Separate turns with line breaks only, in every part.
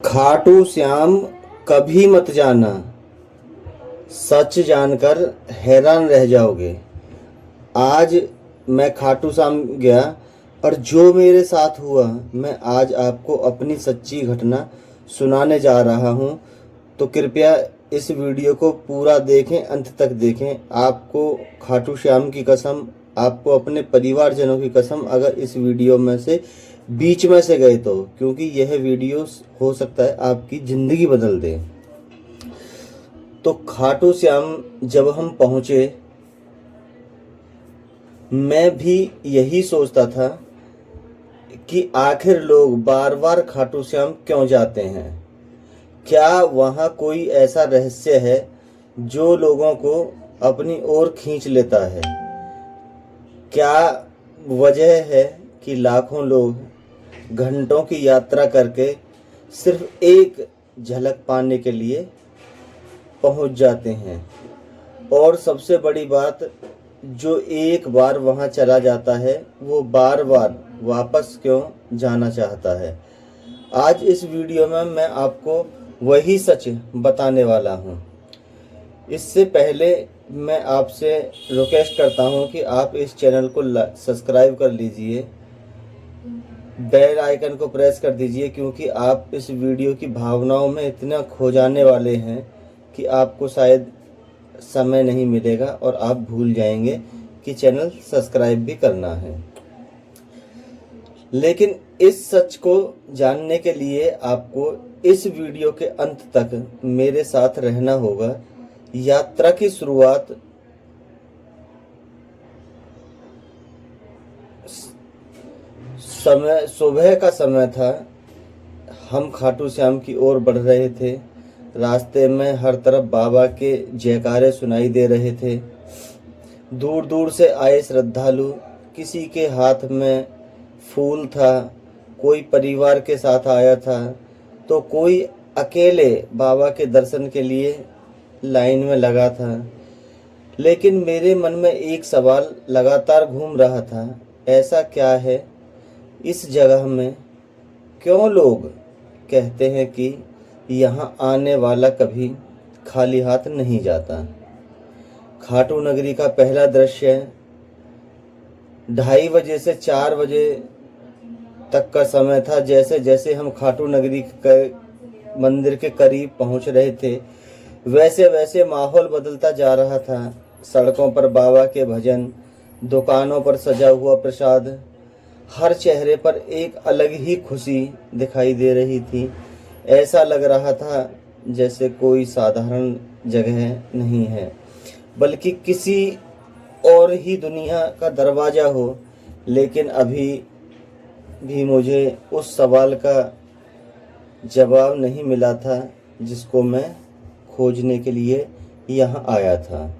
खाटू श्याम कभी मत जाना, सच जानकर हैरान रह जाओगे। आज मैं खाटू श्याम गया और जो मेरे साथ हुआ मैं आज आपको अपनी सच्ची घटना सुनाने जा रहा हूँ। तो कृपया इस वीडियो को पूरा देखें, अंत तक देखें। आपको खाटू श्याम की कसम, आपको अपने परिवारजनों की कसम, अगर इस वीडियो में से बीच में से गए तो, क्योंकि यह वीडियो हो सकता है आपकी ज़िंदगी बदल दे। तो खाटू श्याम जब हम पहुँचे, मैं भी यही सोचता था कि आखिर लोग बार बार खाटू श्याम क्यों जाते हैं। क्या वहाँ कोई ऐसा रहस्य है जो लोगों को अपनी ओर खींच लेता है? क्या वजह है कि लाखों लोग घंटों की यात्रा करके सिर्फ एक झलक पाने के लिए पहुंच जाते हैं? और सबसे बड़ी बात, जो एक बार वहां चला जाता है वो बार बार वापस क्यों जाना चाहता है? आज इस वीडियो में मैं आपको वही सच बताने वाला हूं। इससे पहले मैं आपसे रिक्वेस्ट करता हूं कि आप इस चैनल को सब्सक्राइब कर लीजिए, बेल आइकन को प्रेस कर दीजिए, क्योंकि आप इस वीडियो की भावनाओं में इतना खो जाने वाले हैं कि आपको शायद समय नहीं मिलेगा और आप भूल जाएंगे कि चैनल सब्सक्राइब भी करना है। लेकिन इस सच को जानने के लिए आपको इस वीडियो के अंत तक मेरे साथ रहना होगा। यात्रा की शुरुआत सुबह का समय था। हम खाटू श्याम की ओर बढ़ रहे थे। रास्ते में हर तरफ बाबा के जयकारे सुनाई दे रहे थे। दूर दूर से आए श्रद्धालु, किसी के हाथ में फूल था, कोई परिवार के साथ आया था, तो कोई अकेले बाबा के दर्शन के लिए लाइन में लगा था। लेकिन मेरे मन में एक सवाल लगातार घूम रहा था, ऐसा क्या है इस जगह में? क्यों लोग कहते हैं कि यहाँ आने वाला कभी खाली हाथ नहीं जाता? खाटू नगरी का पहला दृश्य 2:30 बजे से 4 बजे तक का समय था। जैसे जैसे हम खाटू नगरी के मंदिर के करीब पहुंच रहे थे, वैसे वैसे माहौल बदलता जा रहा था। सड़कों पर बाबा के भजन, दुकानों पर सजा हुआ प्रसाद, हर चेहरे पर एक अलग ही खुशी दिखाई दे रही थी। ऐसा लग रहा था जैसे कोई साधारण जगह नहीं है, बल्कि किसी और ही दुनिया का दरवाज़ा हो। लेकिन अभी भी मुझे उस सवाल का जवाब नहीं मिला था जिसको मैं खोजने के लिए यहाँ आया था।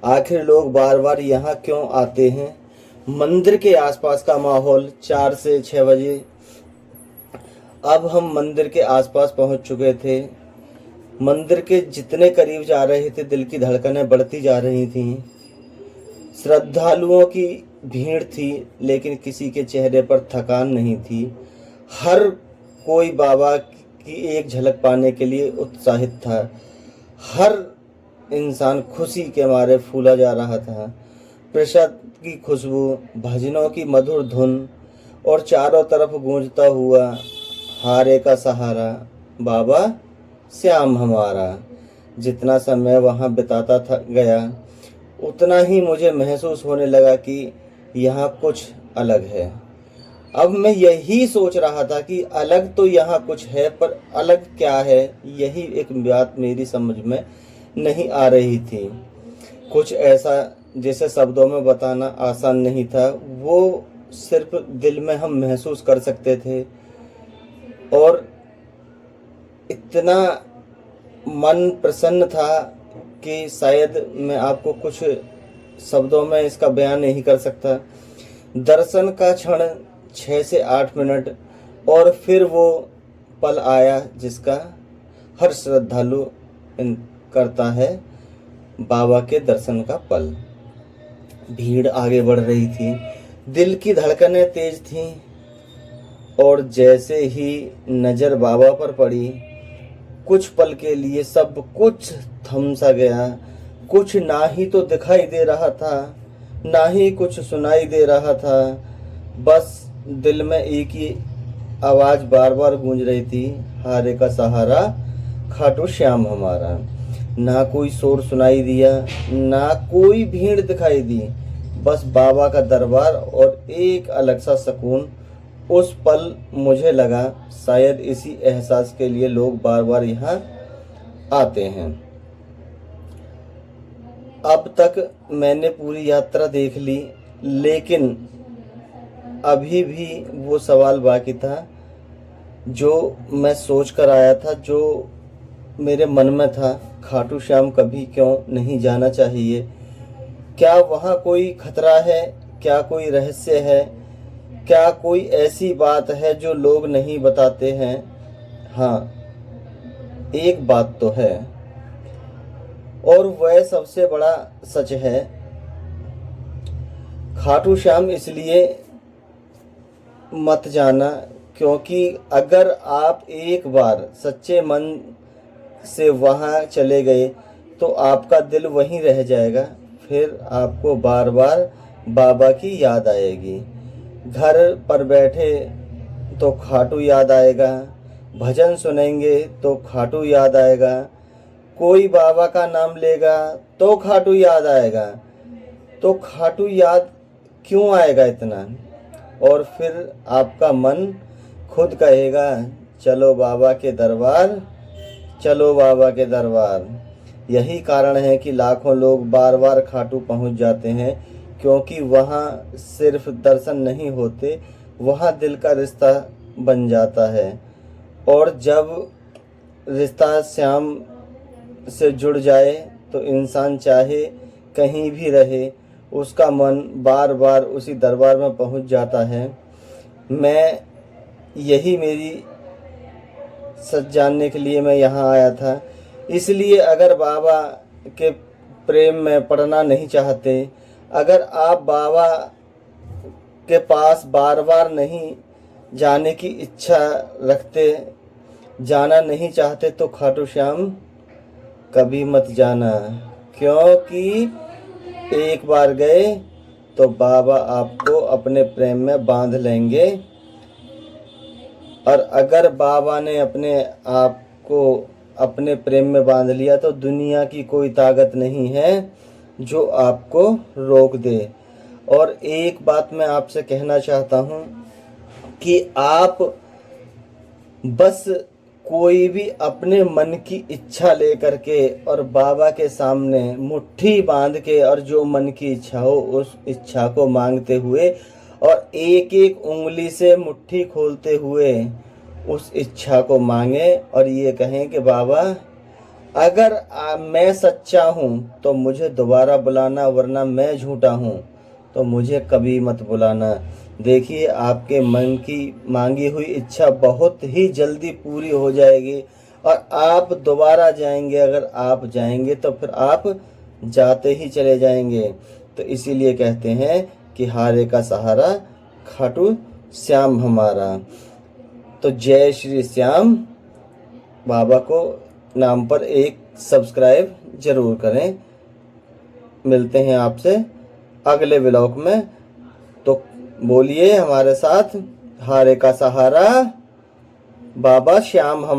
आखिर लोग बार बार यहाँ क्यों आते हैं? मंदिर के आसपास का माहौल 4 से 6 बजे। अब हम मंदिर के आसपास पहुँच चुके थे। मंदिर के जितने करीब जा रहे थे, दिल की धड़कनें बढ़ती जा रही थीं। श्रद्धालुओं की भीड़ थी, लेकिन किसी के चेहरे पर थकान नहीं थी। हर कोई बाबा की एक झलक पाने के लिए उत्साहित था। हर इंसान खुशी के मारे फूला जा रहा था। प्रसाद की खुशबू, भजनों की मधुर धुन और चारों तरफ गूंजता हुआ हारे का सहारा, बाबा श्याम हमारा। जितना समय वहाँ बिताता था गया, उतना ही मुझे महसूस होने लगा कि यहाँ कुछ अलग है। अब मैं यही सोच रहा था कि अलग तो यहाँ कुछ है, पर अलग क्या है, यही एक बात मेरी समझ में नहीं आ रही थी। कुछ ऐसा जिसे शब्दों में बताना आसान नहीं था, वो सिर्फ दिल में हम महसूस कर सकते थे। और इतना मन प्रसन्न था कि शायद मैं आपको कुछ शब्दों में इसका बयान नहीं कर सकता। दर्शन का क्षण 6 से 8 मिनट, और फिर वो पल आया जिसका हर श्रद्धालु करता है, बाबा के दर्शन का पल। भीड़ आगे बढ़ रही थी, दिल की धड़कनें तेज थीं। और जैसे ही नज़र बाबा पर पड़ी, कुछ पल के लिए सब कुछ थम सा गया। कुछ ना ही तो दिखाई दे रहा था, ना ही कुछ सुनाई दे रहा था। बस दिल में एक ही आवाज़ बार बार गूंज रही थी, हारे का सहारा खाटू श्याम हमारा। ना कोई शोर सुनाई दिया, ना कोई भीड़ दिखाई दी, बस बाबा का दरबार और एक अलग सा सुकून। उस पल मुझे लगा शायद इसी एहसास के लिए लोग बार बार यहाँ आते हैं। अब तक मैंने पूरी यात्रा देख ली, लेकिन अभी भी वो सवाल बाकी था जो मैं सोच कर आया था, जो मेरे मन में था। खाटू श्याम कभी क्यों नहीं जाना चाहिए? क्या वहाँ कोई खतरा है? क्या कोई रहस्य है? क्या कोई ऐसी बात है जो लोग नहीं बताते हैं? हाँ, एक बात तो है, और वह सबसे बड़ा सच है। खाटू श्याम इसलिए मत जाना क्योंकि अगर आप एक बार सच्चे मन से वहाँ चले गए तो आपका दिल वहीं रह जाएगा। फिर आपको बार बार बाबा की याद आएगी। घर पर बैठे तो खाटू याद आएगा, भजन सुनेंगे तो खाटू याद आएगा, कोई बाबा का नाम लेगा तो खाटू याद आएगा। तो खाटू याद क्यों आएगा इतना? और फिर आपका मन खुद कहेगा, चलो बाबा के दरबार, चलो बाबा के दरबार। यही कारण है कि लाखों लोग बार बार खाटू पहुंच जाते हैं, क्योंकि वहाँ सिर्फ दर्शन नहीं होते, वहाँ दिल का रिश्ता बन जाता है। और जब रिश्ता श्याम से जुड़ जाए तो इंसान चाहे कहीं भी रहे, उसका मन बार बार उसी दरबार में पहुंच जाता है। मैं यही मेरी सच जानने के लिए मैं यहाँ आया था। इसलिए अगर बाबा के प्रेम में पड़ना नहीं चाहते, अगर आप बाबा के पास बार बार नहीं जाने की इच्छा रखते, जाना नहीं चाहते, तो खाटू श्याम कभी मत जाना, क्योंकि एक बार गए तो बाबा आपको अपने प्रेम में बांध लेंगे। और अगर बाबा ने अपने आप को अपने प्रेम में बांध लिया तो दुनिया की कोई ताकत नहीं है जो आपको रोक दे। और एक बात मैं आपसे कहना चाहता हूँ कि आप बस कोई भी अपने मन की इच्छा लेकर के और बाबा के सामने मुट्ठी बांध के, और जो मन की इच्छा हो उस इच्छा को मांगते हुए और एक एक उंगली से मुट्ठी खोलते हुए उस इच्छा को मांगे और ये कहें कि बाबा अगर मैं सच्चा हूँ तो मुझे दोबारा बुलाना, वरना मैं झूठा हूँ तो मुझे कभी मत बुलाना। देखिए, आपके मन की मांगी हुई इच्छा बहुत ही जल्दी पूरी हो जाएगी और आप दोबारा जाएंगे। अगर आप जाएंगे तो फिर आप जाते ही चले जाएंगे। तो इसीलिए कहते हैं कि हारे का सहारा खाटू श्याम हमारा। तो जय श्री श्याम। बाबा को नाम पर एक सब्सक्राइब जरूर करें। मिलते हैं आपसे अगले व्लॉग में। तो बोलिए हमारे साथ, हारे का सहारा बाबा श्याम हमारा।